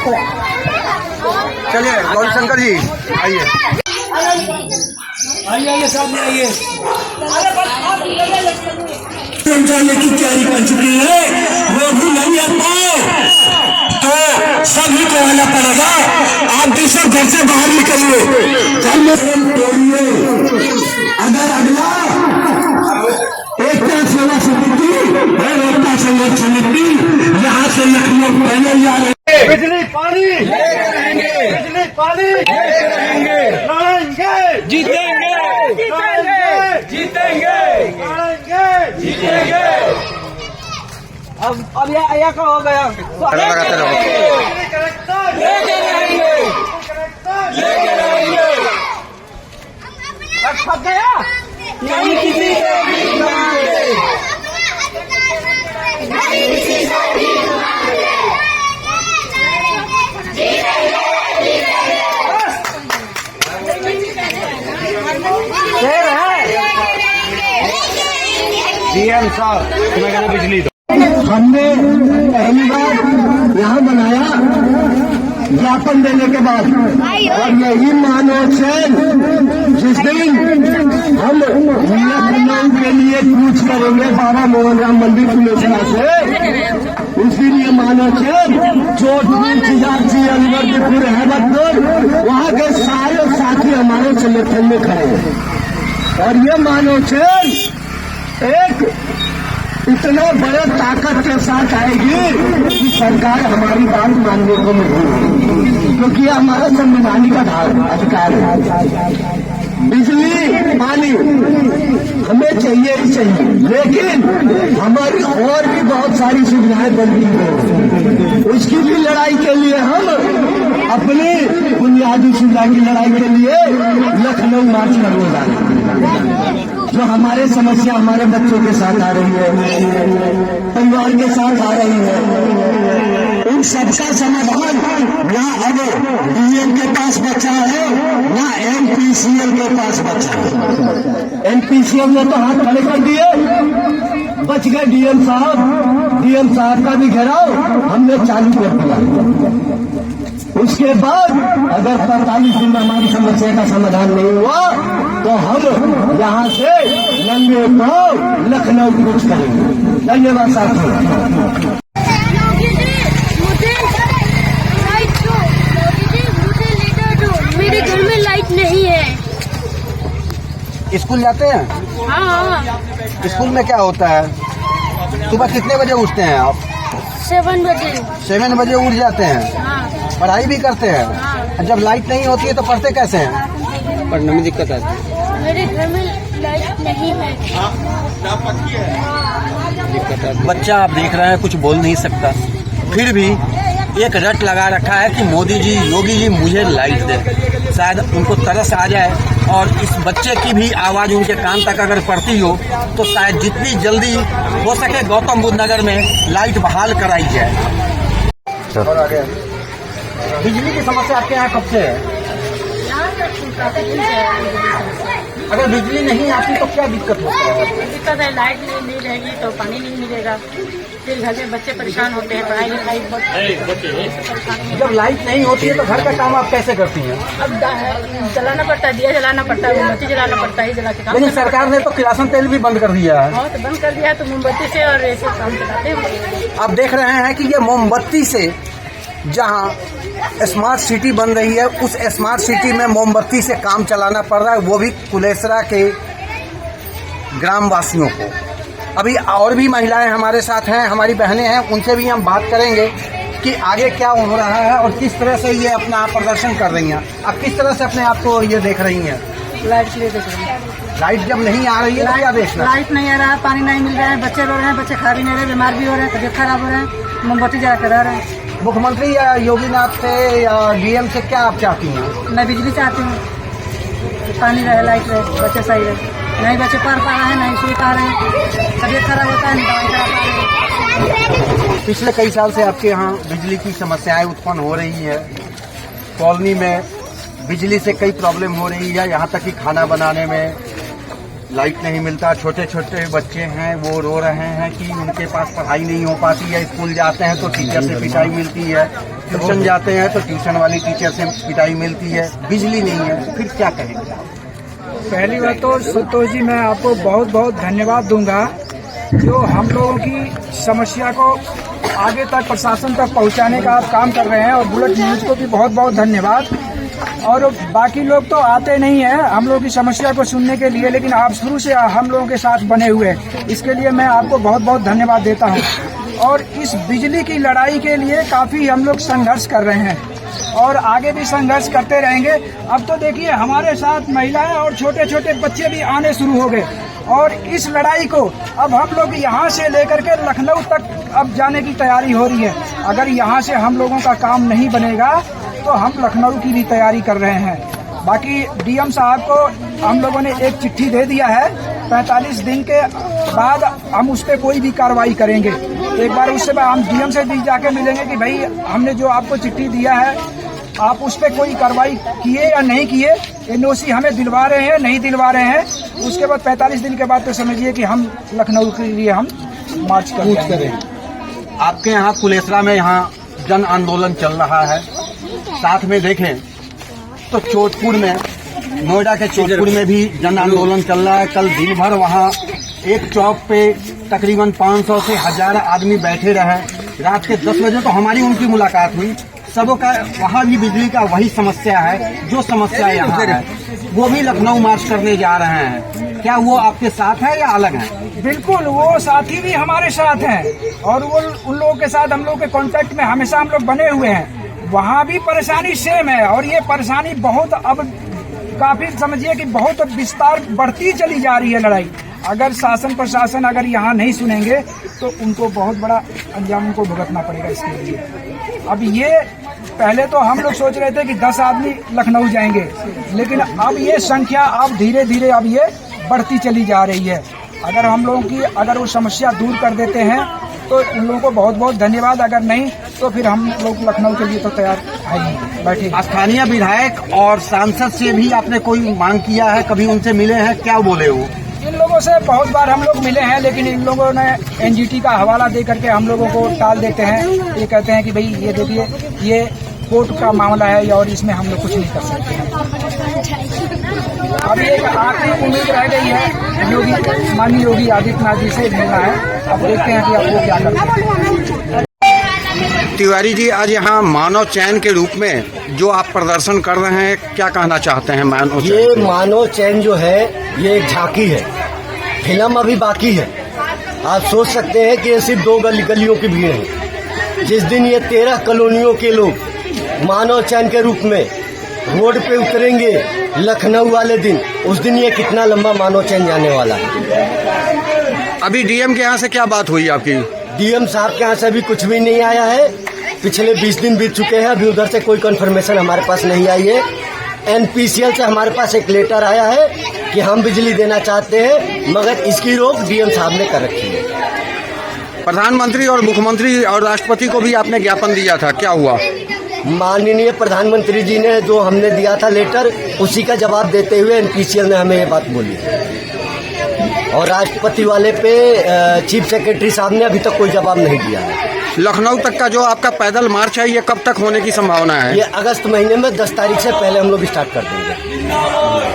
चलिए गौरीशंकर जी आइए। आइए साहब आइए। शौचालय की तैयारी कर चुकी है, वो भी नहीं आ पाए तो सभी को आना पड़ेगा। आप भी सब घर से बाहर निकलिए, घर में तोड़िए। अगर अगला एकता सेवा समिति और एकता संघर्ष समिति यहाँ से लखनऊ पहले जा रहे, बिजली पानी बिजली पानी लड़ाएंगे, जीतेंगे जीतेंगे जीतेंगे। अब यह का हो गया लगाते रहो। लेके रहेंगे। फंस गया नहीं किसी से भी मांगे। डीएम साहब मैं कहना बिजली दो। हमने पहली बार यहाँ बनाया ज्ञापन देने के बाद, और यही मानो चैन जिस दिन हम लखनऊ के लिए कूच करेंगे बाबा मोहन राम मंदिर पुलेसरा से, उस दिन ये मानो चैन जोधपुर, चिजाची, अलवरदीपुर, अहमदपुर, वहाँ के सारे साथी हमारे संगठन में खड़े हैं। और ये मानो चैन एक इतना बड़े ताकत के साथ आएगी कि सरकार हमारी बात मानने को नहीं, क्योंकि ये हमारा संवैधानिक अधिकार है। बिजली पानी हमें चाहिए ही चाहिए, लेकिन हमारी और भी बहुत सारी सुविधाएं बनती हैं। उसकी भी लड़ाई के लिए हम अपनी बुनियादी सुविधा की लड़ाई के लिए लखनऊ मार्च करने जा रहे हैं। जो हमारे समस्या हमारे बच्चों के साथ आ रही है, परिवार के साथ आ रही है, उन सबका समाधान ना अब डीएम के पास बचा है, ना एमपीसीएल के पास बचा है। एमपीसीएल ने तो हाथ खड़े कर दिए, बच गए डीएम साहब। डीएम साहब का भी घेराव हमने चालू कर दिया। उसके बाद अगर 45 दिन में हमारी समस्या का समाधान नहीं हुआ तो हम यहाँ से लंबे पांव लखनऊ कूच करेंगे। धन्यवाद साथियों। मेरे घर में लाइट नहीं है। स्कूल जाते हैं? हाँ। स्कूल में क्या होता है? सुबह कितने बजे उठते हैं आप? 7 बजे। 7 बजे उठ जाते हैं, हाँ। पढ़ाई भी करते हैं। हाँ। जब लाइट नहीं होती है तो पढ़ते कैसे हैं? पढ़ने में दिक्कत आती है। मेरे घर में लाइट नहीं है। बच्चा आप देख रहे हैं कुछ बोल नहीं सकता, फिर भी एक रट लगा रखा है कि मोदी जी, योगी जी मुझे लाइट दे। शायद उनको तरस आ जाए और इस बच्चे की भी आवाज उनके कान तक अगर पड़ती हो तो शायद जितनी जल्दी हो सके गौतम बुद्ध नगर में लाइट बहाल कराई जाए। और आगे बिजली की समस्या आपके यहाँ कब से है? अगर बिजली नहीं आती तो क्या दिक्कत होती है? दिक्कत है, लाइट नहीं रहेगी तो पानी नहीं मिलेगा, फिर घर में बच्चे परेशान होते हैं, पढ़ाई लिखाई बहुत। जब लाइट नहीं होती है तो घर का काम आप कैसे करती हैं? अब जलाना पड़ता है, दिया जलाना पड़ता है, मोमबत्ती जलाना पड़ता है, जला के काम। लेकिन सरकार ने तो किरासन तेल भी बंद कर दिया है। हाँ तो बंद कर दिया है, तो मोमबत्ती से और ऐसे काम चलाते हैं। आप देख रहे हैं कि ये मोमबत्ती से जहां स्मार्ट सिटी बन रही है, उस स्मार्ट सिटी में मोमबत्ती से काम चलाना पड़ रहा है, वो भी कुलेसरा के ग्रामवासियों को। अभी और भी महिलाएं हमारे साथ हैं, हमारी बहनें हैं, उनसे भी हम बात करेंगे कि आगे क्या हो रहा है और किस तरह से ये अपना प्रदर्शन कर रही हैं। आप किस तरह से अपने आप को ये देख रही हैं? लाइट के लिए देख रहे हैं। लाइट जब नहीं आ रही है तो क्या देखना? लाइट नहीं आ रहा है, पानी नहीं मिल रहा है, बच्चे रो रहे हैं, बच्चे खा भी नहीं रहे, बीमार भी हो रहे हैं, तबियत खराब हो रहे हैं, मोमबत्ती जला कर रहे हैं। मुख्यमंत्री या योगीनाथ से या डीएम से क्या आप चाहती हैं? मैं बिजली चाहती हूँ, पानी रहे, लाइट रहे, बच्चे सही रहे। नहीं बच्चे पढ़ पा रहे हैं, नहीं सुई पा रहे हैं, तबियत खराब होता है, नहीं दवाई करा पा रहे हैं। पिछले कई साल से आपके यहाँ बिजली की समस्याएं उत्पन्न हो रही है। कॉलोनी में बिजली से कई प्रॉब्लम हो रही है, यहाँ तक कि खाना बनाने में, लाइट नहीं मिलता, छोटे छोटे बच्चे हैं वो रो रहे हैं कि उनके पास पढ़ाई नहीं हो पाती है। स्कूल जाते हैं तो टीचर से पिटाई मिलती है, ट्यूशन जाते हैं तो ट्यूशन वाली टीचर से पिटाई मिलती है, बिजली नहीं है, फिर क्या कहेंगे आप? पहली बात तो संतोष जी मैं आपको बहुत बहुत धन्यवाद दूंगा जो हम लोगों की समस्या को आगे तक प्रशासन तक पहुंचाने का आप काम कर रहे हैं, और बुलेट न्यूज को भी बहुत बहुत धन्यवाद। और बाकी लोग तो आते नहीं हैं हम लोगों की समस्या को सुनने के लिए, लेकिन आप शुरू से हम लोगों के साथ बने हुए हैं, इसके लिए मैं आपको बहुत बहुत धन्यवाद देता हूं। और इस बिजली की लड़ाई के लिए काफी हम लोग संघर्ष कर रहे हैं और आगे भी संघर्ष करते रहेंगे। अब तो देखिए हमारे साथ महिलाएं और छोटे छोटे बच्चे भी आने शुरू हो गए, और इस लड़ाई को अब हम लोग यहाँ से लेकर के लखनऊ तक अब जाने की तैयारी हो रही है। अगर यहाँ से हम लोगों का काम नहीं बनेगा तो हम लखनऊ की भी तैयारी कर रहे हैं। बाकी डीएम साहब को हम लोगों ने एक चिट्ठी दे दिया है, 45 दिन के बाद हम उस पर कोई भी कार्रवाई करेंगे। एक बार उससे हम डीएम से भी जाके मिलेंगे कि भाई हमने जो आपको चिट्ठी दिया है आप उस पर कोई कार्रवाई किए या नहीं किए, एनओसी हमें दिलवा रहे हैं नहीं दिलवा रहे हैं। उसके बाद 45 दिन के बाद तो समझिए कि हम लखनऊ के लिए हम मार्च करेंगे। आपके यहाँ कुलेसरा में यहाँ जन आंदोलन चल रहा है, साथ में देखें तो चोटपुर में, नोएडा के चोटपुर में भी जन आंदोलन चल रहा है। कल दिन भर वहाँ एक चौक पे तकरीबन 500 से 1000 आदमी बैठे रहे। रात के 10 बजे तो हमारी उनकी मुलाकात हुई। सबों का वहाँ भी बिजली का वही समस्या है जो समस्या यहाँ है। वो भी लखनऊ मार्च करने जा रहे हैं। क्या वो आपके साथ है या अलग है? बिल्कुल, वो साथी भी हमारे साथ हैं और वो उन लोगों के साथ हम लोग के कांटेक्ट में हमेशा हम लोग बने हुए हैं। वहाँ भी परेशानी सेम है, और ये परेशानी बहुत अब काफी समझिए कि बहुत विस्तार बढ़ती चली जा रही है लड़ाई। अगर शासन प्रशासन अगर यहाँ नहीं सुनेंगे तो उनको बहुत बड़ा अंजाम उनको भुगतना पड़ेगा इसके लिए। अब ये पहले तो हम लोग सोच रहे थे कि 10 आदमी लखनऊ जाएंगे, लेकिन अब ये संख्या अब धीरे धीरे अब ये बढ़ती चली जा रही है। अगर हम लोगों की अगर वो समस्या दूर कर देते हैं तो उन लोगों को बहुत बहुत धन्यवाद, अगर नहीं तो फिर हम लोग लखनऊ के लिए तो तैयार है बैठे। स्थानीय विधायक और सांसद से भी आपने कोई मांग किया है? कभी उनसे मिले हैं? क्या बोले वो? इन लोगों से बहुत बार हम लोग मिले हैं, लेकिन इन लोगों ने एनजीटी का हवाला दे करके हम लोगों को टाल देते हैं। ये कहते हैं कि भाई ये देखिए ये कोर्ट का मामला है और इसमें हम लोग कुछ नहीं कर सकते। अब एक आखिरी उम्मीद रह गई है माननीय योगी आदित्यनाथ जी से मिलना है। अब देखते हैं कि अब वो क्या करते हैं। तिवारी जी, आज यहाँ मानव चैन के रूप में जो आप प्रदर्शन कर रहे हैं, क्या कहना चाहते हैं? मानव चैन, ये मानव चैन जो है ये एक झांकी है, फिल्म अभी बाकी है। आप सोच सकते हैं कि ये सिर्फ 2 गलियों की भीड़ है। जिस दिन ये 13 कॉलोनियों के लोग मानव चैन के रूप में रोड पे उतरेंगे लखनऊ वाले दिन, उस दिन ये कितना लंबा मानव चैन जाने वाला है। अभी डीएम के यहाँ से क्या बात हुई आपकी? डीएम साहब के यहाँ से भी कुछ भी नहीं आया है। पिछले 20 दिन बीत चुके हैं, अभी उधर से कोई कंफर्मेशन हमारे पास नहीं आई है। एनपीसीएल से हमारे पास एक लेटर आया है कि हम बिजली देना चाहते हैं, मगर इसकी रोक डीएम साहब ने कर रखी है। प्रधानमंत्री और मुख्यमंत्री और राष्ट्रपति को भी आपने ज्ञापन दिया था, क्या हुआ? माननीय प्रधानमंत्री जी ने जो हमने दिया था लेटर, उसी का जवाब देते हुए एनपीसीएल ने हमें ये बात बोली। और राष्ट्रपति वाले पे चीफ सेक्रेटरी साहब ने अभी तक कोई जवाब नहीं दिया है। लखनऊ तक का जो आपका पैदल मार्च है, ये कब तक होने की संभावना है? ये अगस्त महीने में 10 तारीख से पहले हम लोग स्टार्ट कर देंगे।